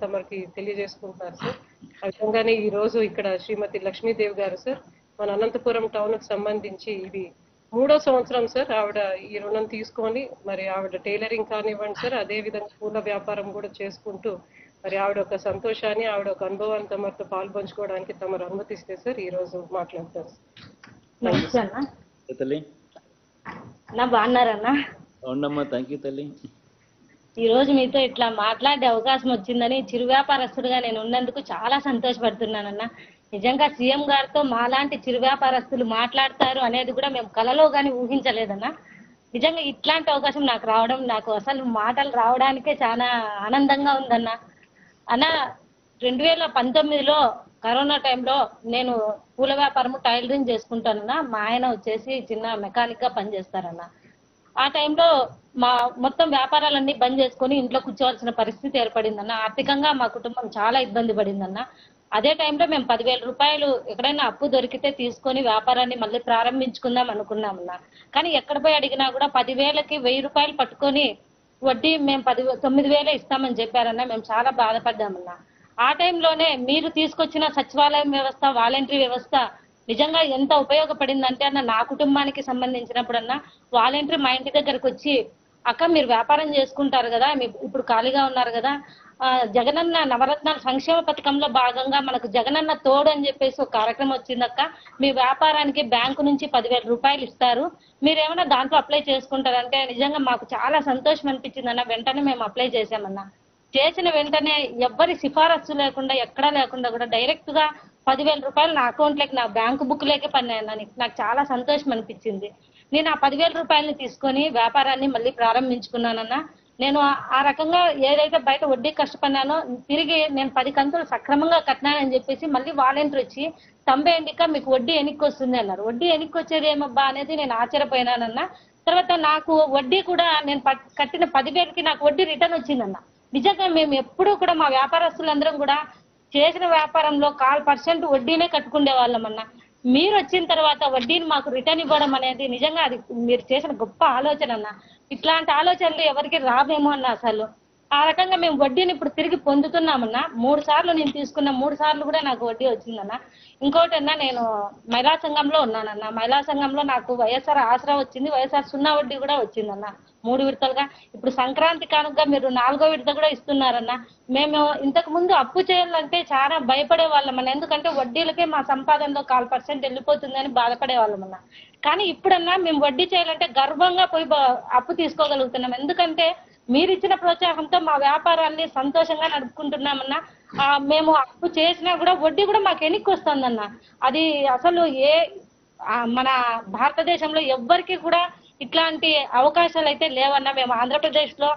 తమకి తెలియజేసుకుంటున్నారు సార్. ఆ విధంగానే ఈ రోజు ఇక్కడ శ్రీమతి లక్ష్మీదేవి గారు సార్ మన అనంతపురం టౌన్ కు సంబంధించి ఇది 3వ సంవత్సరం సార్ ఆవిడ ఈ రుణం తీసుకొని మరి ఆవిడ టైలరింగ్ కానివ్వండి సార్, అదే విధంగా పూల వ్యాపారం కూడా చేసుకుంటూ మరి ఆవిడ ఒక సంతోషాన్ని ఆవిడ ఒక అనుభవాన్ని తమతో పాల్పంచుకోవడానికి తమరు అనుమతిస్తే సార్ ఈ రోజు మాట్లాడతారు. బాగున్నారన్నా? అవునమ్మా, థ్యాంక్ యూ తల్లి. ఈ రోజు మీతో ఇట్లా మాట్లాడే అవకాశం వచ్చిందని చిరు వ్యాపారస్తుడిగా నేను ఉన్నందుకు చాలా సంతోషపడుతున్నానన్నా. నిజంగా సీఎం గారితో మాలాంటి చిరు వ్యాపారస్తులు మాట్లాడతారు అనేది కూడా మేము కలలో కానీ ఊహించలేదన్నా. నిజంగా ఇట్లాంటి అవకాశం నాకు రావడం, నాకు అసలు మాటలు రావడానికే చాలా ఆనందంగా ఉందన్నా. అన్న 2019లో కరోనా టైంలో నేను పూల వ్యాపారము టైలరింగ్ చేసుకుంటానన్నా. మా ఆయన వచ్చేసి చిన్న మెకానిక్ గా పనిచేస్తారన్న. ఆ టైంలో మా మొత్తం వ్యాపారాలన్నీ బంద్ చేసుకొని ఇంట్లో కూర్చోవలసిన పరిస్థితి ఏర్పడిందన్న. ఆర్థికంగా మా కుటుంబం చాలా ఇబ్బంది పడిందన్న. అదే టైంలో మేము 10,000 రూపాయలు ఎక్కడైనా అప్పు దొరికితే తీసుకొని వ్యాపారాన్ని మళ్ళీ ప్రారంభించుకుందాం అనుకున్నామన్నా. కానీ ఎక్కడ పోయి అడిగినా కూడా 10,000కి 1,000 రూపాయలు పట్టుకొని వడ్డీ మేము 9,000 ఇస్తామని చెప్పారన్నా. మేము చాలా బాధపడ్డామన్నా. ఆ టైంలోనే మీరు తీసుకొచ్చిన సచివాలయం వ్యవస్థ, వాలంటరీ వ్యవస్థ నిజంగా ఎంత ఉపయోగపడిందంటే అన్న, నా కుటుంబానికి సంబంధించినప్పుడన్నా వాలంటరీ మా ఇంటి దగ్గరకు వచ్చి, అక్క మీరు వ్యాపారం చేసుకుంటారు కదా, ఇప్పుడు ఖాళీగా ఉన్నారు కదా, జగనన్న నవరత్నాల సంక్షేమ పథకంలో భాగంగా మనకు జగనన్న తోడు అని చెప్పేసి ఒక కార్యక్రమం వచ్చిందక్క. మీ వ్యాపారానికి బ్యాంకు నుంచి 10,000 రూపాయలు ఇస్తారు, మీరేమైనా దాంట్లో అప్లై చేసుకుంటారంటే నిజంగా మాకు చాలా సంతోషం అనిపించిందన్న. వెంటనే మేము అప్లై చేసామన్నా. చేసిన వెంటనే ఎవ్వరి సిఫారసు లేకుండా, ఎక్కడా లేకుండా కూడా డైరెక్ట్ గా 10,000 రూపాయలు నా అకౌంట్ లేక, నా బ్యాంకు బుక్ లేకే పన్నాయన్న. నాకు చాలా సంతోషం అనిపించింది. నేను ఆ 10,000 రూపాయలని తీసుకొని వ్యాపారాన్ని మళ్ళీ ప్రారంభించుకున్నానన్నా. నేను ఆ రకంగా ఏదైతే బయట వడ్డీ కష్టపడినానో తిరిగి నేను 10 కంతులు సక్రమంగా కట్టినానని చెప్పేసి మళ్ళీ వాలంటీర్ వచ్చి తంబేండిక మీకు వడ్డీ ఎన్నిక్కి వస్తుంది అన్నారు. వడ్డీ ఎన్నిక్కి వచ్చేది ఏమబ్బా అనేది నేను ఆశ్చర్యపోయినానన్నా. తర్వాత నాకు వడ్డీ కూడా నేను కట్టిన 10,000కి నాకు వడ్డీ రిటర్న్ వచ్చిందన్న. నిజంగా మేము ఎప్పుడూ కూడా మా వ్యాపారస్తులందరం కూడా చేసిన వ్యాపారంలో 1/4% వడ్డీనే కట్టుకునే వాళ్ళమన్నా. మీరు వచ్చిన తర్వాత వడ్డీని మాకు రిటర్న్ ఇవ్వడం అనేది నిజంగా అది మీరు చేసిన గొప్ప ఆలోచన అన్న. ఇట్లాంటి ఆలోచనలు ఎవరికి రావేమో అన్న. అసలు ఆ రకంగా మేము వడ్డీని ఇప్పుడు తిరిగి పొందుతున్నామన్నా. 3 సార్లు నేను తీసుకున్న 3 సార్లు కూడా నాకు వడ్డీ వచ్చిందన్న. ఇంకోటి అన్నా, నేను మహిళా సంఘంలో ఉన్నానన్న. మహిళా సంఘంలో నాకు వైఎస్ఆర్ ఆసరా వచ్చింది, వైఎస్ఆర్ సున్నా వడ్డీ కూడా వచ్చిందన్న 3 విడతలుగా. ఇప్పుడు సంక్రాంతి కానుక మీరు 4వ విడత కూడా ఇస్తున్నారన్న. మేము ఇంతకు ముందు అప్పు చేయాలంటే చాలా భయపడే వాళ్ళమన్నా. ఎందుకంటే వడ్డీలకే మా సంపాదనలో 1/4% వెళ్ళిపోతుందని బాధపడే వాళ్ళమన్నా. కానీ ఇప్పుడన్నా మేము వడ్డీ చేయాలంటే గర్వంగా పోయి అప్పు తీసుకోగలుగుతున్నాం. ఎందుకంటే మీరు ఇచ్చిన ప్రోత్సాహంతో మా వ్యాపారాన్ని సంతోషంగా నడుపుకుంటున్నామన్నా. మేము అప్పు చేసినా కూడా వడ్డీ కూడా మాకు ఎన్నిక్కి వస్తుందన్న. అది అసలు మన భారతదేశంలో ఎవ్వరికి కూడా ఇట్లాంటి అవకాశాలు అయితే లేవన్నా. మేము ఆంధ్రప్రదేశ్ లో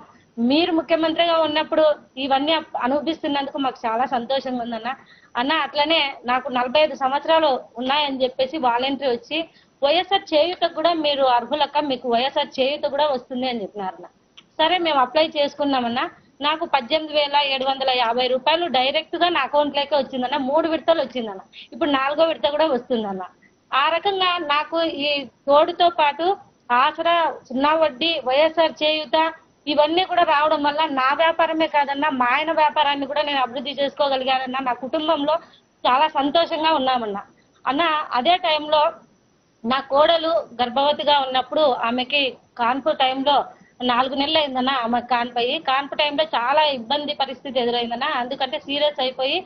మీరు ముఖ్యమంత్రిగా ఉన్నప్పుడు ఇవన్నీ అనుభవిస్తున్నందుకు మాకు చాలా సంతోషంగా ఉందన్న. అన్న అట్లనే నాకు 45 సంవత్సరాలు ఉన్నాయని చెప్పేసి వాలంటీర్ వచ్చి వైఎస్ఆర్ చేయూతకు కూడా మీరు అర్హులక్క, మీకు వైఎస్ఆర్ చేయూత కూడా వస్తుంది అని చెప్పినారన్న. సరే మేము అప్లై చేసుకున్నామన్నా. నాకు 18,750 రూపాయలు డైరెక్ట్ గా నా అకౌంట్ లోకే వచ్చిందన్న. 3 విడతలు వచ్చిందన్న. ఇప్పుడు 4వ విడత కూడా వస్తుందన్న. ఆ రకంగా నాకు ఈ తోడుతో పాటు ఆసరా, సున్నా వడ్డీ, వైఎస్ఆర్ చేయూత ఇవన్నీ కూడా రావడం వల్ల నా వ్యాపారమే కాదన్నా, మా ఆయన వ్యాపారాన్ని కూడా నేను అభివృద్ధి చేసుకోగలిగానన్నా. నా కుటుంబంలో చాలా సంతోషంగా ఉన్నామన్నా. అన్న అదే టైంలో నా కోడలు గర్భవతిగా ఉన్నప్పుడు ఆమెకి కాన్పు టైంలో 4 నెలలు అయిందన్న. ఆమె కాన్పు టైంలో చాలా ఇబ్బంది పరిస్థితి ఎదురైందన్న. అందుకంటే సీరియస్ అయిపోయి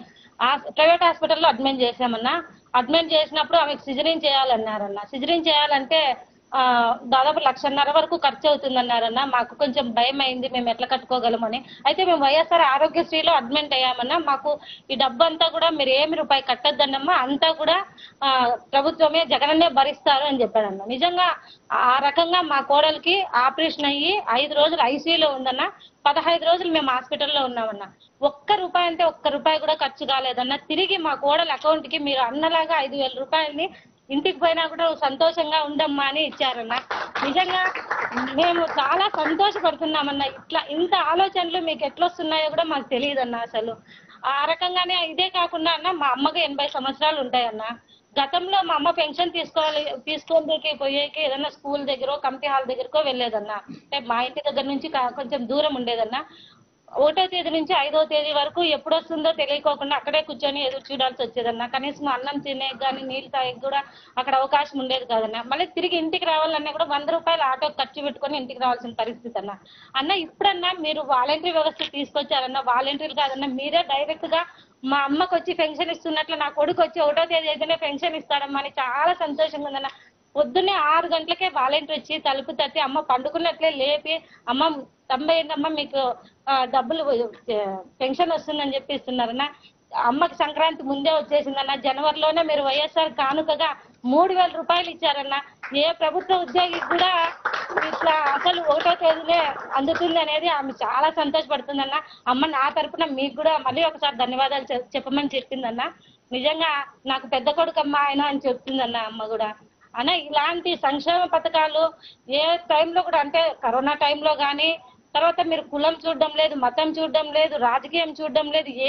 ప్రైవేట్ హాస్పిటల్లో అడ్మిట్ చేసామన్నా. అడ్మిట్ చేసినప్పుడు ఆమెకు సిజరీన్ చేయాలన్నారన్న. సిజరీన్ చేయాలంటే దాదాపు 1,50,000 వరకు ఖర్చు అవుతుందన్నారన్న. మాకు కొంచెం భయం అయింది, మేము ఎట్లా కట్టుకోగలమని. అయితే మేము వైఎస్ఆర్ ఆరోగ్యశ్రీలో అడ్మిట్ అయ్యామన్నా. మాకు ఈ డబ్బు అంతా కూడా మీరు ఏమి రూపాయి కట్టొద్దన్నమ్మా, అంతా కూడా ప్రభుత్వమే జగనన్నే భరిస్తారు అని చెప్పాడన్న. నిజంగా ఆ రకంగా మా కోడలికి ఆపరేషన్ అయ్యి 5 రోజులు ఐసీయూలో ఉందన్న. 15 రోజులు మేము హాస్పిటల్లో ఉన్నామన్నా. ఒక్క రూపాయి అంటే ఒక్క రూపాయి కూడా ఖర్చు కాలేదన్న. తిరిగి మా కోడలి అకౌంట్ కి మీరు అన్నలాగా 5,000 రూపాయలని ఇంటికి పోయినా కూడా సంతోషంగా ఉండమ్మా అని ఇచ్చారన్న. నిజంగా మేము చాలా సంతోషపడుతున్నామన్నా. ఇంత ఆలోచనలు మీకు ఎట్లా వస్తున్నాయో కూడా మాకు తెలియదన్న. అసలు ఆ రకంగానే ఇదే కాకుండా అన్న, మా అమ్మకి 80 సంవత్సరాలు ఉంటాయన్న. గతంలో మా అమ్మ పెన్షన్ తీసుకోవడానికి పోయేకి ఏదన్నా స్కూల్ దగ్గర, కమిటీ హాల్ దగ్గరకో వెళ్ళేదన్నా. అంటే మా ఇంటి దగ్గర నుంచి కొంచెం దూరం ఉండేదన్నా. ఒకటో తేదీ నుంచి 5వ తేదీ వరకు ఎప్పుడు వస్తుందో తెలియకోకుండా అక్కడే కూర్చొని ఎదురు చూడాల్సి వచ్చేదన్న. కనీసం అన్నం తినే కానీ నీళ్ళు తాగే కూడా అక్కడ అవకాశం ఉండేది కాదన్న. మళ్ళీ తిరిగి ఇంటికి రావాలన్నా కూడా 100 రూపాయలు ఆటో ఖర్చు పెట్టుకొని ఇంటికి రావాల్సిన పరిస్థితి అన్న. ఇప్పుడన్నా మీరు వాలంటరీ వ్యవస్థ తీసుకొచ్చారన్న. వాలంటీర్లు కాదన్నా, మీరే డైరెక్ట్ గా మా అమ్మకు వచ్చి పెన్షన్ ఇస్తున్నట్లు నా కొడుకు వచ్చి 1వ తేదీ అయితేనే పెన్షన్ ఇస్తాడమ్మా అని చాలా సంతోషంగా ఉందన్న. పొద్దున్నే 6 గంటలకే వాలంటీర్ వచ్చి తలుపు తట్టి అమ్మ పండుకున్నట్లే లేపి, అమ్మ 90 ఏంటమ్మా మీకు డబ్బులు పెన్షన్ వస్తుందని చెప్పి ఇస్తున్నారన్న. అమ్మకి సంక్రాంతి ముందే వచ్చేసిందన్న. జనవరిలోనే మీరు వైఎస్ఆర్ కానుకగా 3000 రూపాయలు ఇచ్చారన్న. ఏ ప్రభుత్వ ఉద్యోగికి కూడా ఇట్లా అసలు 1వ తేదీనే అందుతుంది అనేది ఆమె చాలా సంతోషపడుతుందన్న. అమ్మ నా తరపున మీకు కూడా మళ్ళీ ఒకసారి ధన్యవాదాలు చెప్పమని చెప్పిందన్న. నిజంగా నాకు పెద్ద కొడుకు అమ్మ ఆయన అని చెప్తుందన్న అమ్మ కూడా. అన్న ఇలాంటి సంక్షేమ పథకాలు ఏ టైంలో కూడా, అంటే కరోనా టైంలో కానీ, తర్వాత మీరు కులం చూడడం లేదు, మతం చూడడం లేదు, రాజకీయం చూడడం లేదు, ఏ